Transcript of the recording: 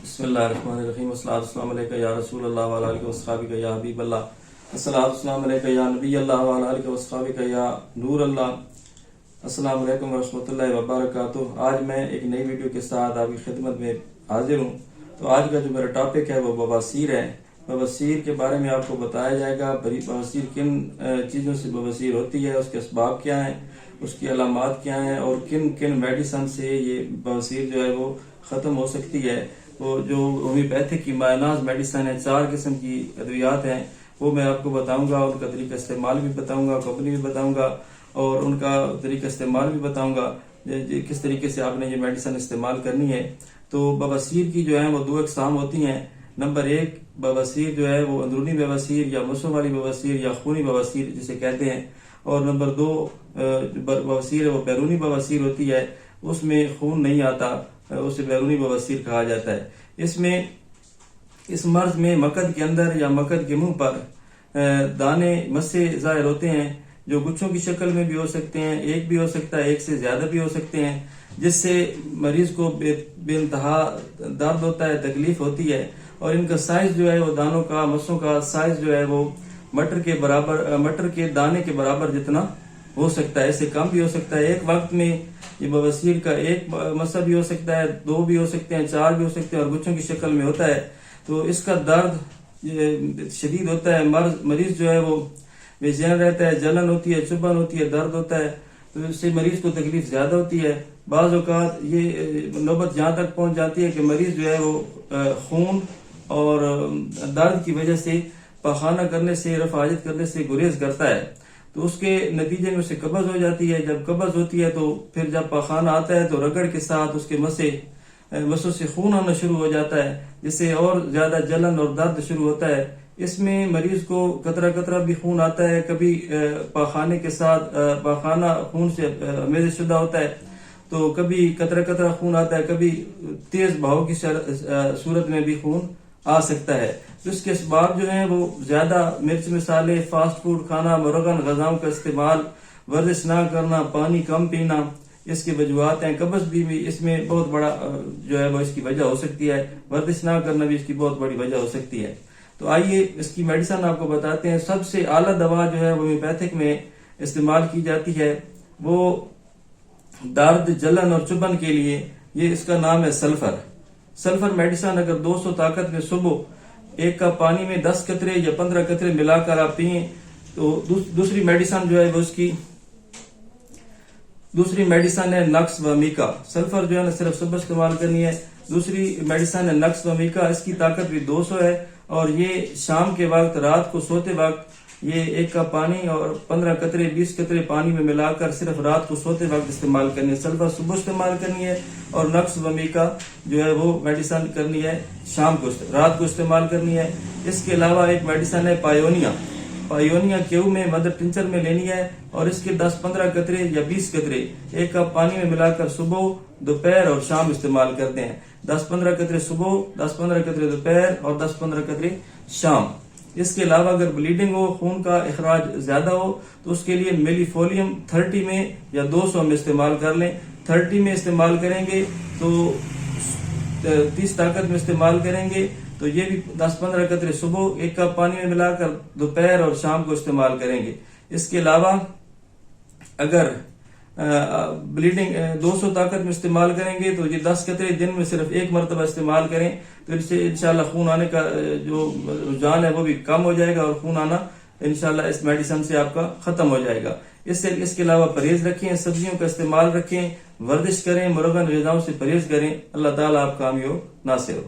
بسم اللہ الرحمن الرحیم السلام علیکم یا رسول اللہ وعلی آلہ وصحبہ یا حبیب اللہ السلام علیکم یا نبی اللہ وعلی آلہ وصحبہ یا نور اللہ. السلام علیکم ورحمۃ اللہ وبرکاتہ. آج میں ایک نئی ویڈیو کے ساتھ آپ کی خدمت میں حاضر ہوں. تو آج کا جو میرا ٹاپک ہے وہ بواسیر ہے. بواسیر کے بارے میں آپ کو بتایا جائے گا. بواسیر کن چیزوں سے بواسیر ہوتی ہے, اس کے اسباب کیا ہیں, اس کی علامات کیا ہیں, اور کن کن میڈیسن سے یہ بواسیر جو ہے وہ ختم ہو سکتی ہے. وہ جو ہومیوپیتھک کی مائناز میڈیسن ہے, 4 قسم کی ادویات ہیں, وہ میں آپ کو بتاؤں گا. ان کا طریقہ استعمال بھی بتاؤں گا, کمپنی بھی بتاؤں گا, اور ان کا طریقہ استعمال بھی بتاؤں گا کس طریقے سے آپ نے یہ میڈیسن استعمال کرنی ہے. تو بواسیر کی جو ہے وہ 2 اقسام ہوتی ہیں. نمبر 1 بواسیر جو ہے وہ اندرونی بواسیر یا مسوں والی بواسیر یا خونی بواسیر جسے کہتے ہیں, اور نمبر 2 بواسیر ہے وہ بیرونی بواسیر ہوتی ہے, اس میں خون نہیں آتا, اسے بیرونی بواسیر کہا جاتا ہے. اس مرض میں مقد کے اندر یا مقد کے منہ پر دانے مسے ظاہر ہوتے ہیں, جو گچھوں کی شکل میں بھی ہو سکتے ہیں, ایک بھی ہو سکتا ہے, ایک سے زیادہ بھی ہو سکتے ہیں, جس سے مریض کو بے انتہا درد ہوتا ہے, تکلیف ہوتی ہے. اور ان کا سائز جو ہے وہ دانوں کا, مسوں کا سائز جو ہے وہ مٹر کے دانے کے برابر جتنا ہو سکتا ہے, اس سے کم بھی ہو سکتا ہے. ایک وقت میں یہ بواسیر کا ایک مسا بھی ہو سکتا ہے, 2 بھی ہو سکتے ہیں, 4 بھی ہو سکتے ہیں, اور گچھوں کی شکل میں ہوتا ہے. تو اس کا درد شدید ہوتا ہے. مریض جو ہے وہ بے چین رہتا ہے, جلن ہوتی ہے, چبھن ہوتی ہے, درد ہوتا ہے. تو اس سے مریض کو تکلیف زیادہ ہوتی ہے. بعض اوقات یہ نوبت جہاں تک پہنچ جاتی ہے کہ مریض جو ہے وہ خون اور درد کی وجہ سے پاخانہ کرنے سے, رفع حاجت کرنے سے گریز کرتا ہے. تو اس کے نتیجے میں اسے قبض ہو جاتی ہے. جب قبض ہوتی ہے تو پھر جب پاخانہ آتا ہے تو رگڑ کے ساتھ اس کے مسوں سے خون آنا شروع ہو جاتا ہے, جس سے اور زیادہ جلن اور درد شروع ہوتا ہے. اس میں مریض کو قطرہ قطرہ بھی خون آتا ہے, کبھی پاخانے کے ساتھ پاخانہ خون سے میزش شدہ ہوتا ہے, تو کبھی قطرہ قطرہ خون آتا ہے, کبھی تیز بہاؤ کی صورت میں بھی خون آ سکتا ہے. تو اس کے اسباب جو ہیں وہ زیادہ مرچ مسالے, فاسٹ فوڈ کھانا, مرغن غذاؤں کا استعمال, ورزش نہ کرنا, پانی کم پینا, اس کی وجوہات ہیں. قبض بھی اس میں بہت بڑا جو ہے وہ اس کی وجہ ہو سکتی ہے. ورزش نہ کرنا بھی اس کی بہت بڑی وجہ ہو سکتی ہے. تو آئیے اس کی میڈیسن آپ کو بتاتے ہیں. سب سے اعلیٰ دوا جو ہے وہ ہومیوپیتھک میں استعمال کی جاتی ہے, وہ درد, جلن اور چبھن کے لیے, یہ اس کا نام ہے سلفر. سلفر میڈیسن اگر 200 طاقت میں صبح 1 کپ پانی میں 10 قطرے یا 15 قطرے ملا کر آپ پئیں, تو دوسری میڈیسن جو ہے وہ اس کی دوسری میڈیسن ہے نقص و میکا. سلفر جو ہے نا صرف صبح استعمال کرنی ہے. دوسری میڈیسن ہے نقص و میکا, اس کی طاقت بھی 200 ہے, اور یہ شام کے وقت, رات کو سوتے وقت یہ 1 کپ پانی اور 15 قطرے 20 قطرے پانی میں ملا کر صرف رات کو سوتے وقت استعمال کرنی ہے. سلفر صبح استعمال کرنی ہے, اور نقص و میکا جو ہے وہ میڈیسن کرنی ہے شام کو, رات کو استعمال کرنی ہے. اس کے علاوہ ایک میڈیسن ہے پائیونیا کیو میں مدر ٹنچر میں لینی ہے, اور اس کے 10-15 قطرے یا 20 قطرے 1 کپ پانی میں ملا کر صبح, دوپہر اور شام استعمال کرتے ہیں. 10-15 قطرے صبح, 10-15 قطرے دوپہر, اور 10-15 قطرے شام. اس کے علاوہ اگر بلیڈنگ ہو, خون کا اخراج زیادہ ہو, تو اس کے لیے میلی فولیم 30 میں یا 200 میں استعمال کر لیں. 30 میں استعمال کریں گے تو 30 طاقت میں استعمال کریں گے, تو یہ بھی 10-15 قطرے صبح 1 کپ پانی میں ملا کر دوپہر اور شام کو استعمال کریں گے. اس کے علاوہ اگر بلیڈنگ 200 طاقت میں استعمال کریں گے تو یہ 10 قطرے دن میں صرف 1 مرتبہ استعمال کریں, تو اس سے انشاءاللہ خون آنے کا جو رجحان ہے وہ بھی کم ہو جائے گا, اور خون آنا انشاءاللہ اس میڈیسن سے آپ کا ختم ہو جائے گا. اس کے علاوہ پرہیز رکھیں, سبزیوں کا استعمال رکھیں, ورزش کریں, مرغن غذاؤں سے پرہیز کریں. اللہ تعالیٰ آپ کامیاب ناصر ہو.